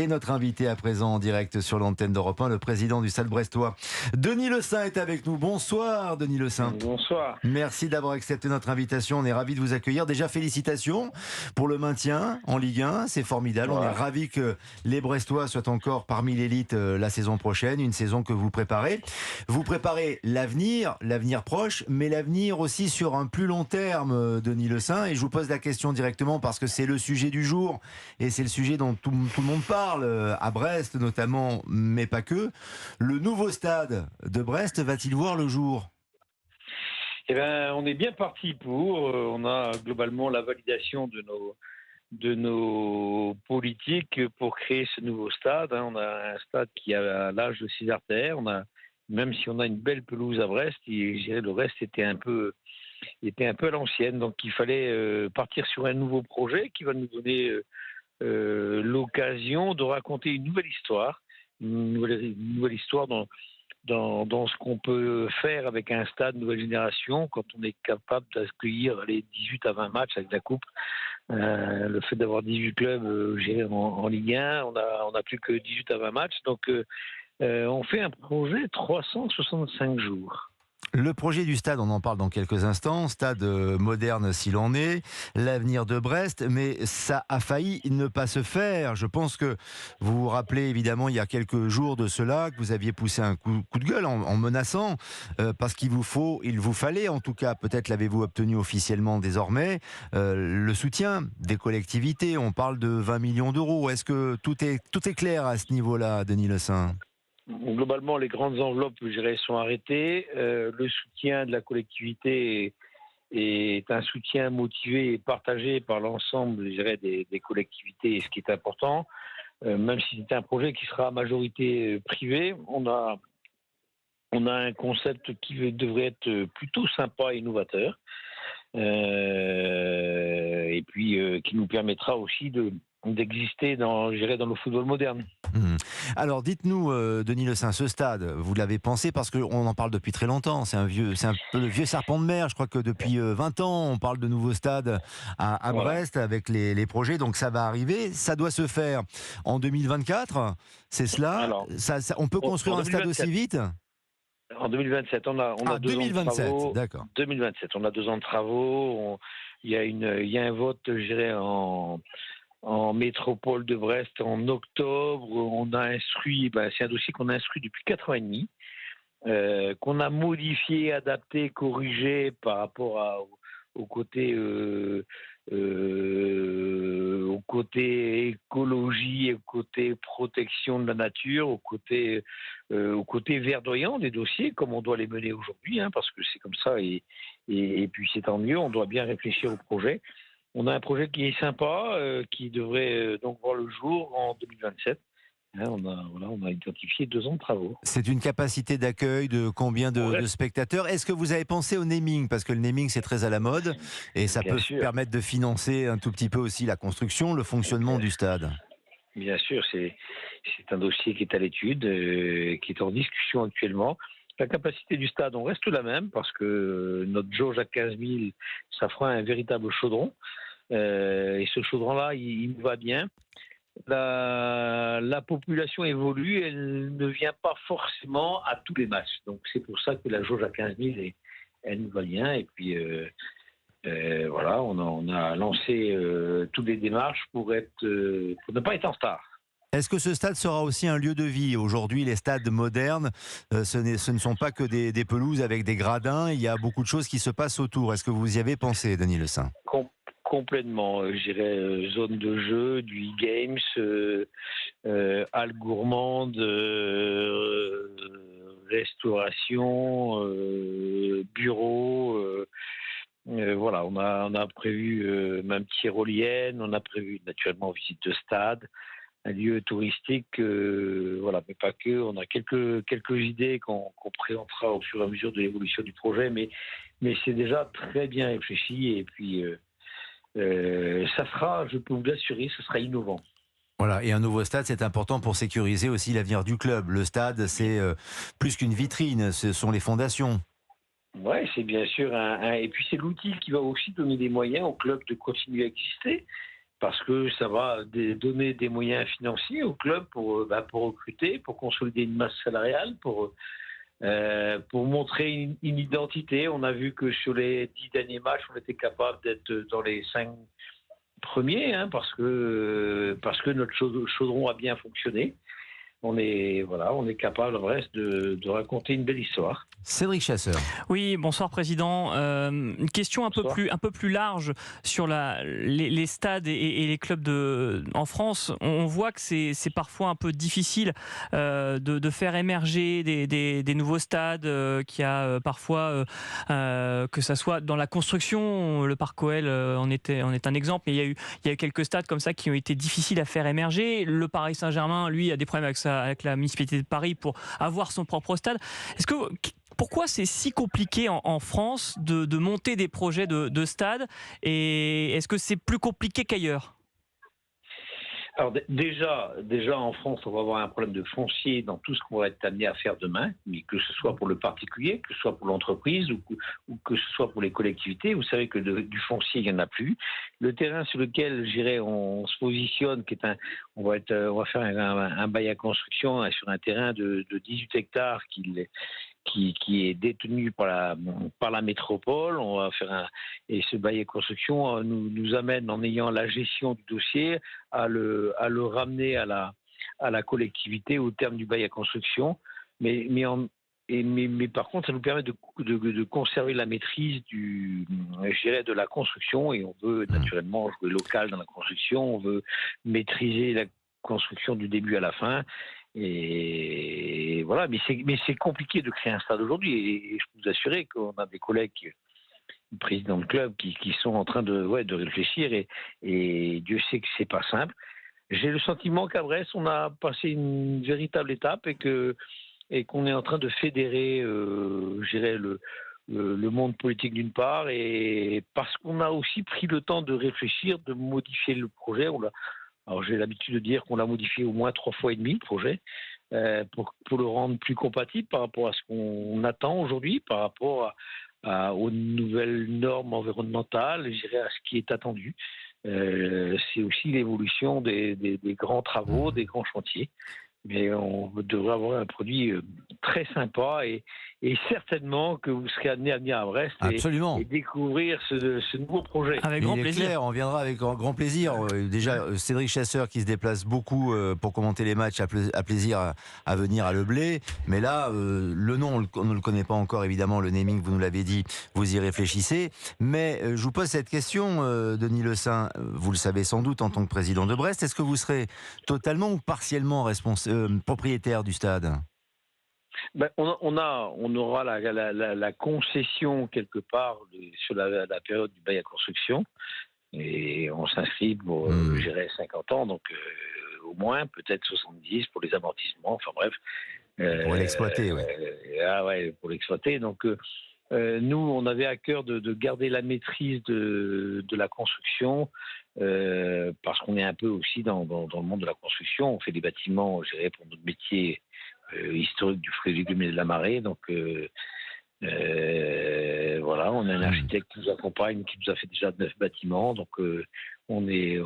Et notre invité à présent en direct sur l'antenne d'Europe 1, le président du Stade brestois, Denis Lessin est avec nous. Bonsoir Denis Lessin. Bonsoir. Merci d'avoir accepté notre invitation. On est ravis de vous accueillir. Déjà, félicitations pour le maintien en Ligue 1. C'est formidable. On est Voilà. ravis que les Brestois soient encore parmi l'élite la saison prochaine. Une saison que vous préparez. Vous préparez l'avenir proche, mais l'avenir aussi sur un plus long terme, Denis Lessin. Et je vous pose la question directement parce que c'est le sujet du jour et c'est le sujet dont tout le monde parle, à Brest notamment, mais pas que. Le nouveau stade de Brest va-t-il voir le jour ? Eh ben, on est bien parti pour. On a globalement la validation de nos politiques pour créer ce nouveau stade. On a un stade qui a l'âge de 6 artères. Même si on a une belle pelouse à Brest, je dirais le reste était un peu à l'ancienne. Donc il fallait partir sur un nouveau projet qui va nous donner l'occasion de raconter une nouvelle histoire, une nouvelle histoire dans ce qu'on peut faire avec un stade nouvelle génération quand on est capable d'accueillir les 18 à 20 matchs avec la Coupe. Le fait d'avoir 18 clubs gérés en Ligue 1, on a plus que 18 à 20 matchs. Donc on fait un projet 365 jours. Le projet du stade, on en parle dans quelques instants, stade moderne s'il en est, l'avenir de Brest, mais ça a failli ne pas se faire. Je pense que vous vous rappelez évidemment il y a quelques jours de cela, que vous aviez poussé un coup de gueule en menaçant, parce il vous fallait en tout cas, peut-être l'avez-vous obtenu officiellement désormais, le soutien des collectivités. On parle de 20 millions d'euros. Est-ce que tout est clair à ce niveau-là, Denis Lessin ? Globalement, les grandes enveloppes, je dirais, sont arrêtées. Le soutien de la collectivité est un soutien motivé et partagé par l'ensemble, je dirais, des collectivités, ce qui est important. Même si c'est un projet qui sera à majorité privée, on a un concept qui devrait être plutôt sympa et innovateur, et puis qui nous permettra aussi d'exister dans le football moderne. Alors dites-nous, Denis Lessin, ce stade, vous l'avez pensé parce qu'on en parle depuis très longtemps. C'est un peu le vieux serpent de mer. Je crois que depuis 20 ans, on parle de nouveaux stades à Voilà. Brest avec les projets. Donc ça va arriver. Ça doit se faire en 2024. C'est cela. Alors, On peut construire en un stade aussi 2027. vite ? En 2027, on a 2 ans de 2027, travaux. d'accord. 2027, on a 2 ans de travaux. Il y a un vote, je dirais, en métropole de Brest en octobre. On a instruit, c'est un dossier qu'on a instruit depuis 4 ans et demi, qu'on a modifié, adapté, corrigé par rapport au côté au côté écologie, au côté protection de la nature, au côté verdoyant des dossiers, comme on doit les mener aujourd'hui, parce que c'est comme ça, et puis c'est tant mieux, on doit bien réfléchir au projet. On a un projet qui est sympa, qui devrait donc voir le jour en 2027. On a identifié 2 ans de travaux. C'est une capacité d'accueil de combien de Ouais. spectateurs ? Est-ce que vous avez pensé au naming ? Parce que le naming, c'est très à la mode et ça Bien peut sûr. permettre de financer un tout petit peu aussi la construction, le fonctionnement du stade. Bien sûr, c'est un dossier qui est à l'étude, qui est en discussion actuellement. La capacité du stade, on reste la même parce que notre jauge à 15 000, ça fera un véritable chaudron. Et ce chaudron-là, il nous va bien. La population évolue, elle ne vient pas forcément à tous les matchs. Donc c'est pour ça que la jauge à 15 000, elle nous va bien. Et puis voilà, on a lancé toutes les démarches pour ne pas être en retard. Est-ce que ce stade sera aussi un lieu de vie ? Aujourd'hui, les stades modernes, ce ne sont pas que des pelouses avec des gradins. Il y a beaucoup de choses qui se passent autour. Est-ce que vous y avez pensé, Denis Lessin ? Complètement, je dirais zone de jeu, du e-games, halle gourmande, restauration, bureau. Voilà, on a prévu même tyrolienne, on a prévu naturellement visite de stade, un lieu touristique, voilà, mais pas que. On a quelques idées qu'on présentera au fur et à mesure de l'évolution du projet, mais c'est déjà très bien réfléchi et puis ça sera, je peux vous l'assurer, ce sera innovant. Voilà, et un nouveau stade, c'est important pour sécuriser aussi l'avenir du club. Le stade, c'est plus qu'une vitrine, ce sont les fondations. Ouais, c'est bien sûr et puis c'est l'outil qui va aussi donner des moyens au club de continuer à exister. parce que ça va donner des moyens financiers au club pour recruter, pour consolider une masse salariale, pour montrer une identité. On a vu que sur les 10 derniers matchs, on était capable d'être dans les 5 premiers, hein, parce que notre chaudron a bien fonctionné. On est capable, en Brest, de raconter une belle histoire. Cédric Chasseur. Oui, bonsoir Président. Une question un peu plus large sur les stades et les clubs en France. On voit que c'est parfois un peu difficile de faire émerger des nouveaux stades, qu'il y a parfois, que ça soit dans la construction. Le Parc OL en est un exemple, mais il y a eu quelques stades comme ça qui ont été difficiles à faire émerger. Le Paris Saint-Germain, lui, a des problèmes avec la municipalité de Paris pour avoir son propre stade. Pourquoi c'est si compliqué en France de monter des projets de stade, et est-ce que c'est plus compliqué qu'ailleurs? Alors déjà en France, on va avoir un problème de foncier dans tout ce qu'on va être amené à faire demain, mais que ce soit pour le particulier, que ce soit pour l'entreprise ou que ce soit pour les collectivités. Vous savez que du foncier, il n'y en a plus. Le terrain sur lequel, je dirais, on se positionne, on va faire un bail à construction sur un terrain de 18 hectares qui est détenu par la métropole. On va et ce bail et construction nous amène, en ayant la gestion du dossier, à le ramener à la collectivité au terme du bail à construction. Mais par contre, ça nous permet de conserver la maîtrise de la construction, et on veut naturellement jouer local dans la construction. On veut maîtriser la construction du début à la fin. Et voilà, mais c'est compliqué de créer un stade aujourd'hui. Et je peux vous assurer qu'on a des collègues, présidents de club, qui sont en train de réfléchir. Et Dieu sait que c'est pas simple. J'ai le sentiment qu'à Brest, on a passé une véritable étape et qu'on est en train de fédérer, je dirais, le monde politique d'une part, et parce qu'on a aussi pris le temps de réfléchir, de modifier le projet. Alors j'ai l'habitude de dire qu'on l'a modifié au moins 3 fois et demi, le projet, pour le rendre plus compatible par rapport à ce qu'on attend aujourd'hui, par rapport aux nouvelles normes environnementales, je dirais à ce qui est attendu. C'est aussi l'évolution des grands travaux, des grands chantiers. Mais on devrait avoir un produit très sympa, et certainement que vous serez amené à venir à Brest et découvrir ce nouveau projet. Avec grand plaisir. Clair, on viendra avec grand plaisir. Déjà, Cédric Chasseur qui se déplace beaucoup pour commenter les matchs a plaisir à venir à Le Blé. Mais là, le nom, on ne le connaît pas encore, évidemment. Le naming, vous nous l'avez dit, vous y réfléchissez. Mais je vous pose cette question, Denis Le Saint. Vous le savez sans doute en tant que président de Brest. Est-ce que vous serez totalement ou partiellement propriétaire du stade? On aura la concession quelque part sur la période du bail à construction, et on s'inscrit pour, je dirais, 50 ans, donc au moins, peut-être 70 pour les amortissements, enfin bref. Pour l'exploiter, oui. Pour l'exploiter. Donc nous, on avait à cœur de garder la maîtrise de la construction, parce qu'on est un peu aussi dans le monde de la construction. On fait des bâtiments, je dirais, pour notre métier historique du Frédéric de la Marée. Donc voilà, on a un architecte qui nous accompagne, qui nous a fait déjà 9 bâtiments. Donc on est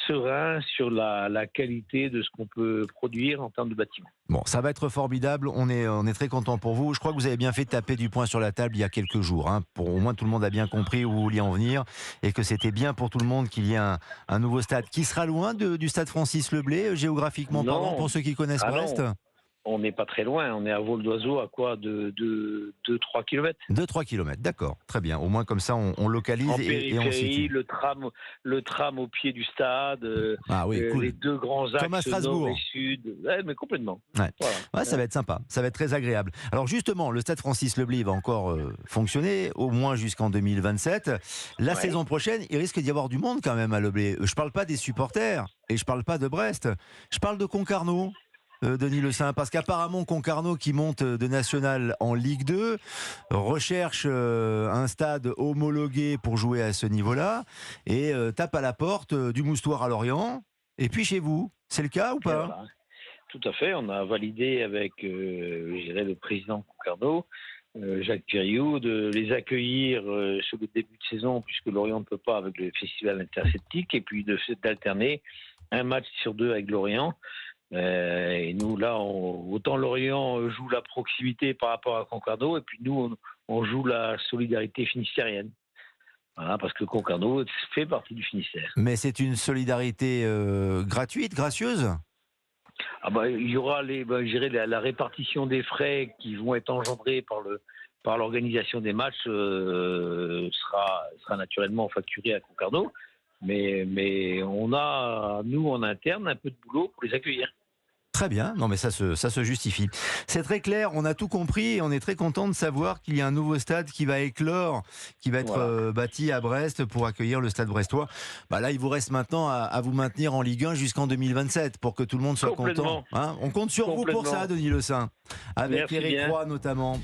serein sur la qualité de ce qu'on peut produire en termes de bâtiments. Bon, ça va être formidable. On est très content pour vous. Je crois que vous avez bien fait de taper du poing sur la table il y a quelques jours. Pour au moins tout le monde a bien compris où vous vouliez en venir, et que c'était bien pour tout le monde qu'il y ait un nouveau stade qui sera loin du stade Francis Leblé, géographiquement parlant, pour ceux qui connaissent Brest. On n'est pas très loin, on est à vol d'oiseau, à quoi, de 2-3 km. 2-3 km, d'accord, très bien. Au moins comme ça, on localise et on situe. Le tram au pied du stade, cool. Les 2 grands axes comme à Strasbourg. nord et sud. Ouais, mais complètement. Ouais. Voilà. Ça va être sympa, ça va être très agréable. Alors justement, le stade Francis Leblé va encore fonctionner, au moins jusqu'en 2027. La saison prochaine, il risque d'y avoir du monde quand même à Leblé. Je ne parle pas des supporters, et je ne parle pas de Brest, je parle de Concarneau. Denis Le Saint, parce qu'apparemment Concarneau, qui monte de National en Ligue 2, recherche un stade homologué pour jouer à ce niveau-là, et tape à la porte du Moustoir à Lorient, et puis chez vous. C'est le cas ou pas? Voilà. Tout à fait, on a validé avec je dirais, le président Concarneau Jacques Piriou, de les accueillir sur le début de saison, puisque Lorient ne peut pas avec le festival interseptique, et puis d'alterner un match sur 2 avec Lorient. Et nous, là, autant Lorient joue la proximité par rapport à Concarneau, et puis nous, on joue la solidarité finistérienne. Voilà, parce que Concarneau fait partie du Finistère. Mais c'est une solidarité gratuite, gracieuse? Ah bah, il y aura je dirais la répartition des frais qui vont être engendrés par l'organisation des matchs sera naturellement facturée à Concarneau, mais on a, nous, en interne, un peu de boulot pour les accueillir. Très bien, non mais ça se justifie. C'est très clair, on a tout compris et on est très content de savoir qu'il y a un nouveau stade qui va éclore, qui va être Voilà. bâti à Brest pour accueillir le stade brestois. Bah là, il vous reste maintenant à vous maintenir en Ligue 1 jusqu'en 2027 pour que tout le monde soit content. Complètement. Hein, on compte sur vous pour ça, Complètement. Denis Le Saint, avec Merci Eric bien. Roy notamment.